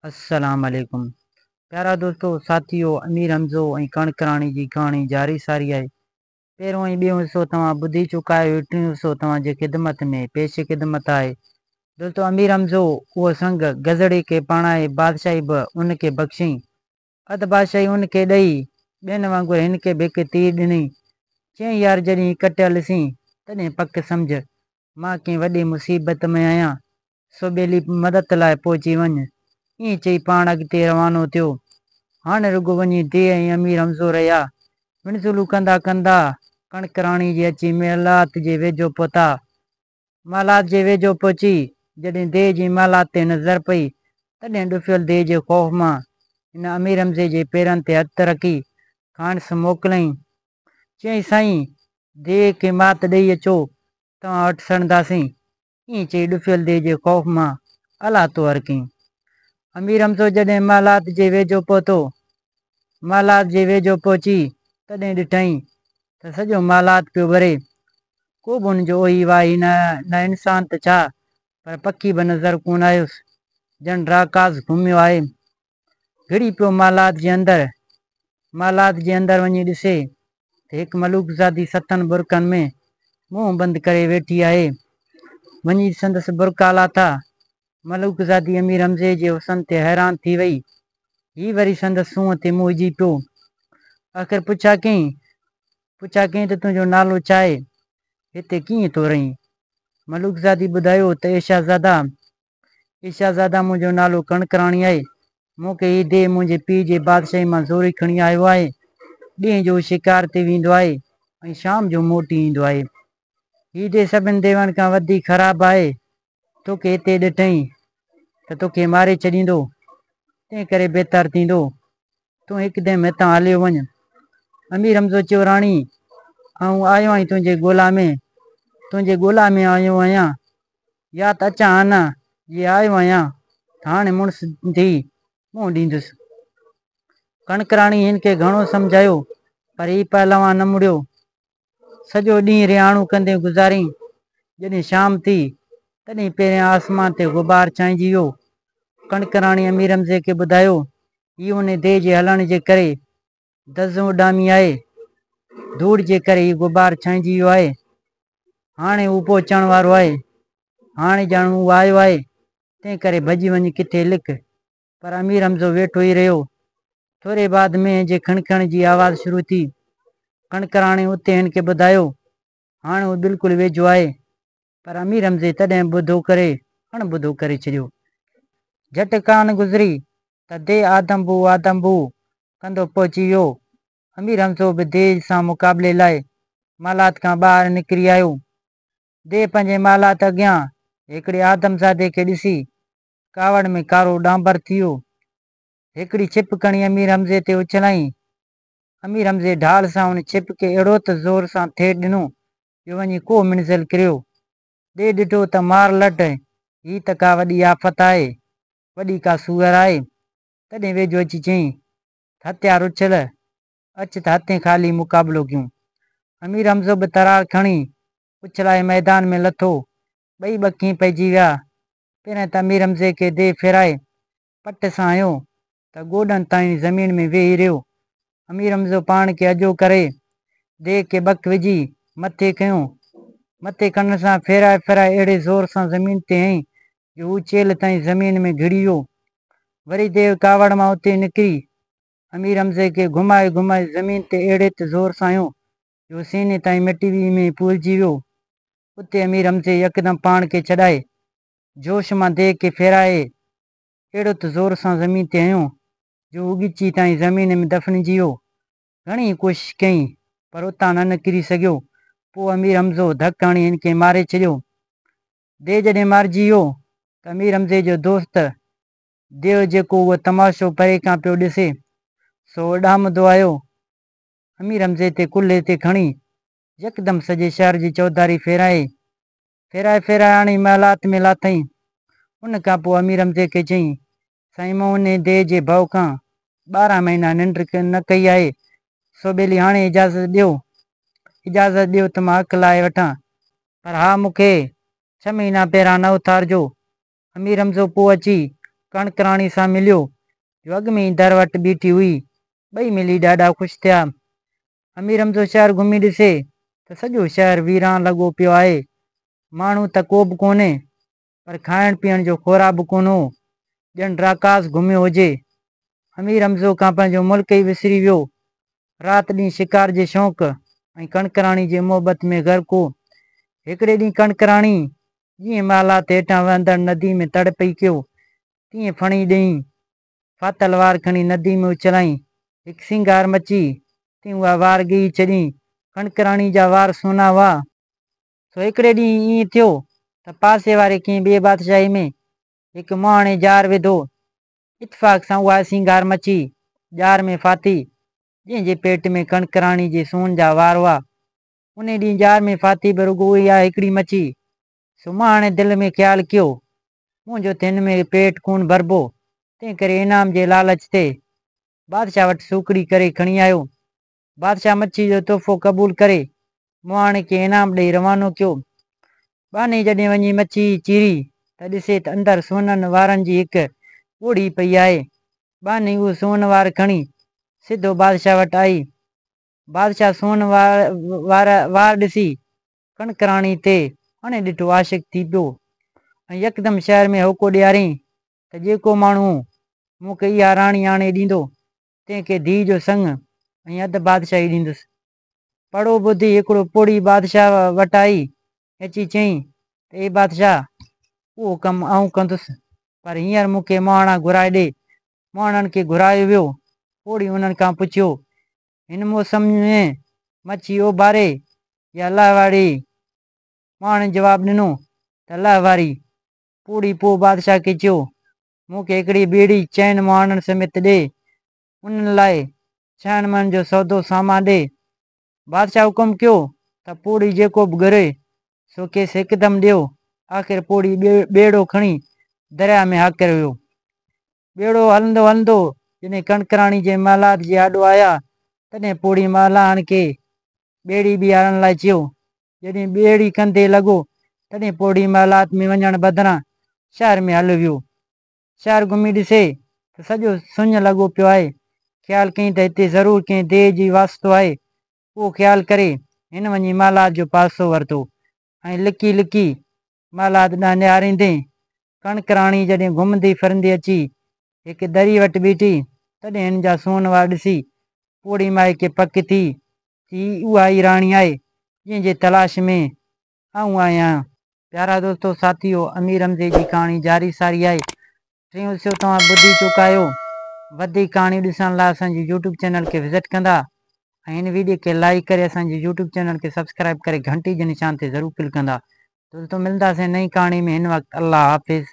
अस्सलाम वालेकुम। प्यारा दोस्तों साथियों, अमीर हमज़ो ऐं कणक राणी जी कहाणी जारी सारी आहे। पहिरियों ऐं ॿियों हिसो तव्हां ॿुधी चुका आहियो। टियों हिसो तव्हांजे ख़िदमत में पेश ख़िदमत आहे। दोस्तों, अमीर हमज़ो उहो संग गज़ड़े खे पाणाए बादशाही बि उनखे बख़्शियईं। अधु बादशाही उनखे ॾेई ॿियनि वांगुरु हिनखे बि हिकु तीर ॾिनई। चईं, यार जॾहिं कटियल सी तॾहिं पक सम्झ मां कंहिं वॾी मुसीबत में आहियां, सो ॿेली मदद लाइ पहुची वञ। ईअं चई पाण अॻिते रवानो थियो। हाणे रुॻो वञी दे ऐं अमीर हमज़ो रहिया विणज़ुलूं कंदा कंदा कणक राणी जी अची मालात जे वेझो पहुता। मालात जे वेझो पहुची जॾहिं दे जी मालात ते नज़र पई, तॾहिं ॾुफियल दे जे ख़ौफ़ मां हिन अमीर हमज़े जे पेरनि ते हथु रखी खांडस मोकिलियईं। चईं, साईं, दे खे मात ॾेई अचो, तव्हां वटि सड़ंदासीं। ईअं चई ॾुफियल दे जे ख़ौफ़ मां अला तो हरकईं। अमीर हमज़ो जॾहिं मालात जे वेझो पहुतो, मालात जे वेझो पहुची तॾहिं ॾिठईं त सॼो मालात पियो ॿरे। को बि हुनजो ओही वाही न इंसान त छा, पर पखी बि नज़र कोन आयुसि। ॼण राकास घुमियो आहे। घिड़ी पियो मालात जे अंदरि वञी ॾिसे त हिकु मलूकज़ादी सतनि बुरकनि में मुंहुं बंदि करे वेठी आहे। वञी संदसि बुरका लाथा। मलूकज़ादी अमीर हमज़े जे हुसन ते हैरान थी वई। ही वरी संदसि सूंहं ते मुंहिंजी पियो। आख़िर पुछा कईं त तुंहिंजो नालो छा आहे? हिते कीअं थो रहीं? मलूकज़ादी ॿुधायो त इशाज़ादा मुंहिंजो नालो कणक राणी आहे। मूंखे ही दे मुंहिंजे पीउ जे बादशाही मां ज़ोरी खणी आयो आहे। ॾींहं जो शिकार ते वेंदो आहे ऐं शाम जो मोटी ईंदो आहे। ही दे सभिनि देवनि खां वधीक ख़राबु आहे। तोखे हिते ॾिठईं त तोखे मारे छॾींदो, तंहिं करे बहितर थींदो तूं हिकदमि हितां हलियो वञ। अमीर हमज़ो चयो, राणी, आऊं आयो आहीं तुंहिंजे ॻोल्हा में आयो आहियां, या त अचां हा न? जे आयो आहियां त हाणे मुड़ुस थी मुंहुं ॾींदुसि। कणक राणी हिन खे घणो सम्झायो, पर ही पहलवान न मुड़ियो। सॼो ॾींहुं रिहाणू कंदे गुज़ारियईं। जॾहिं शाम थी तॾहिं पहिरियां आसमान ते गुबार छांइजी वियो। कणक राणी अमीर हमज़े खे ॿुधायो, हीउ उन दे जे हलण जे करे दज़ उॾामी आहे। धूड़ जे करे ही गुबार छांइजी वियो आहे। हाणे हू पहुचण वारो आहे। हाणे ॼण हू आयो आहे, तंहिं करे भॼी वञी किथे लिख। पर अमीर हमज़ो वेठो ई रहियो। थोरे बाद में जे खणखण जी आवाज़ शुरू थी। कणक राणी उते हिन खे ॿुधायो, हाणे हू बिल्कुलु वेझो आहे। पर अमीर हमज़े तॾहिं अणॿुधो करे छॾियो। झटि कान गुज़री त दे आदम बू कंदो पहुची वियो। अमीर हमज़ो बि दे सां मुक़ाबले लाइ मालात खां ॿाहिरि निकिरी आयो। दे पंहिंजे मालात अॻियां हिकिड़े आदमज़ादे खे ॾिसी कावड़ में कारो डांबर थी वियो। हिकिड़ी छिप खणी अमीर हमज़े ते उछलाईं। अमीर हमज़े ढाल सां हुन छिप खे अहिड़ो त ज़ोर सां थेट ॾिनो जो वञी को मिणज़ल किरियो। दे ॾिठो त मार लट, ही त का वॾी आफ़त आहे, वॾी का सूअर आहे। तॾहिं वेझो अची चईं, हथियार उछल, अच त हथे ख़ाली मुक़ाबिलो कयूं। अमीर हमज़ो बि तरार खणी उछलाए मैदान में लथो। ॿई ॿखी पइजी विया। पहिरियों त अमीर हमज़े खे दे फेराए पट सां हंयो त गोॾनि ताईं ज़मीन में वेही रहियो। अमीर हमज़ो पाण खे अजो करे दे खे ॿक विझी मथे खयों। मथे खणण सां फेराए अहिड़े ज़ोर सां ज़मीन ते हयईं जो हू चेल ताईं ज़मीन में घिड़ी वियो। वरी दे कावड़ मां उते निकिरी अमीर हमज़े खे घुमाए घुमाए ज़मीन ते अहिड़े त ज़ोर सां हंयो जो सीने ताईं मिटी में पूरजी वियो। उते अमीर हमज़े यकदमि पाण खे छॾाए जोश मां दे खे फेराए अहिड़ो त ज़ोर सां ज़मीन ते हंयो जो हू ॻिची ताईं ज़मीन में दफ़निजी वियो। घणी कोशिशि कयईं पर उतां न निकिरी सघियो। पोइ अमीर हमज़ो धकु हणी हिन खे मारे छॾियो। दे जॾहिं मारिजी वियो त अमीर हमज़े जो दोस्त देव जेको उहो तमाशो परे खां पियो ॾिसे, सो उॾामंदो आयो। अमीर हमज़े ते कुल्हे ते खणी यकदमि सॼे शहर जी चौधारी फेराए आणी महिलात में लाथईं। उन खां पोइ अमीर हमज़े खे चईं, साईं, मां उन दे जे भउ खां 12 महीना निंड न कई आहे, सो ॿेली हाणे इजाज़त ॾियो त मां हक़ लाइ वठां, पर हा, मूंखे 6 महीना पहिरां न उथारिजो। अमीर हमज़ो पोइ अची कणकराणी सां मिलियो जो अॻु में ई दर वटि बीठी हुई। ॿई मिली ॾाढा ख़ुशि थिया। अमीर हमज़ो शहर घुमी ॾिसे त सॼो शहर वीरान लॻो पियो आहे। माण्हू त को बि कोन्हे, पर खाइण पीअण जो खोराक बि कोन हो, ॼण राकास घुमियो हुजे। अमीर हमज़ो खां पंहिंजो मुल्क ई विसरी वियो। राति ॾींहुं शिकार जे शौक़ु ऐं कणकराणी जे मोहबत में गर्क हो। हिकिड़े ॾींहुं कणकराणी जीअं महिलात हेठां वहंदड़ नदी में तड़ पई कयो, तीअं फणी ॾेई फाथल वार खणी नदी में उछलाईं। हिकु सिंगार मची तीअं उहा वार ॻेई छॾियईं। कणकराणी जा वार सोना हुआ। सो हिकिड़े ॾींहुं ईअं थियो त पासे वारे कंहिं ॿिए बादशाही में हिकु मुहाणे जार विधो। इतफ़ाक़ सां उहा सिंगार मची जार में फाथी, जंहिंजे पेट में कणकराणी जे सोन जा वार हुआ। उन ॾींहुं जार में फाथी बि रुॻो इहा हिकिड़ी मची। सो मुहाणे दिलि में ख़्यालु कयो, मुंहिंजो त हिन में पेट कोन भरिबो। तंहिं करे इनाम जे लालच ते बादशाह वटि सूखड़ी करे खणी आयो। बादशाह मच्छी जो तोहफ़ो क़बूल करे मुहाणे खे इनाम ॾेई रवानो कयो। बानी जॾहिं वञी मच्छी चीरी त ॾिसे त अंदरि सोननि वारनि जी हिकु ॻोढ़ी पई आहे। बानी उहो सोन वार खणी सिधो बादशाह वटि आई। बादशाह सोन वार ॾिसी कणकराणी ते हाणे ॾिठो आशिक़ थी पियो ऐं यकदमि शहर में होको ॾियारियईं त जेको माण्हू मूंखे इहा राणी आणे ॾींदो, तंहिंखे धीउ जो संग ऐं अधु बादशाही ॾींदुसि। पढ़ो ॿुधी हिकिड़ो पोड़ी बादशाह वटि आई, अची चयईं त ए बादशाह, उहो कमु आऊं कंदुसि, पर हींअर मूंखे मुहाणा घुराए ॾे। मुहाणनि खे घुरायो वियो। पोड़ी उन्हनि खां पुछियो, हिन मौसम में मच्छी ओभारे या लहवारी? मुहाणे जवाबु ॾिनो त लहवारी। पोड़ी पोइ बादशाह खे चयो, मूंखे हिकिड़ी ॿेड़ी चइनि मुहाणनि समेत ॾे, उन्हनि लाइ 6 मन जो सौदो सामान ॾे। बादशाह हुकुम कयो त पोड़ी जेको बि घुरे सो खेसि हिकदमि ॾियो। आख़िर पोड़ी ॿेड़ो खणी दरिया में हाकिर वियो। ॿेड़ो हलंदो हलंदो जॾहिं कणकराणी जे महिलात जे आॾो आया, तॾहिं पोड़ी महिलाण खे ॿेड़ी बीहारण लाइ चयो। जॾहिं ॿेड़ी कंधे लॻो, तॾहिं पोड़ी महिलात में वञण बदिरां शहर में हली वियो। शहर घुमी ॾिसे त सॼो सुञ लॻो पियो आहे। ख़्यालु कयईं त हिते ज़रूरु कंहिं देह जी वास्तो आहे। उहो ख़्यालु करे हिन वञी महिलात जो पासो वरितो ऐं लिकी लिकी महिलात ॾांहुं निहारींदे कणकराणी जॾहिं घुमंदी फिरंदी अची हिकु दरी वटि बीठी, तॾहिं हिन जा सोन वार ॾिसी पोड़ी माई खे पक थी कि उहा ई राणी आहे जंहिंजे तलाश में आऊं आहियां। प्यारा दोस्तो साथियो, अमीर हमज़े जी कहाणी जारी सारी आहे। टियों हिसो तव्हां ॿुधी चुका आहियो। वधीक कहाणियूं ॾिसण लाइ असांजे यूट्यूब चैनल खे विज़िट कंदा ऐं हिन वीडियो खे लाइक करे असांजे यूट्यूब चैनल खे सब्सक्राइब करे घंटी जे निशान ते ज़रूरु क्लिक कंदा। दोस्तों मिलंदासीं नई कहाणी में। हिन वक़्तु अल्लाह हाफ़िज़।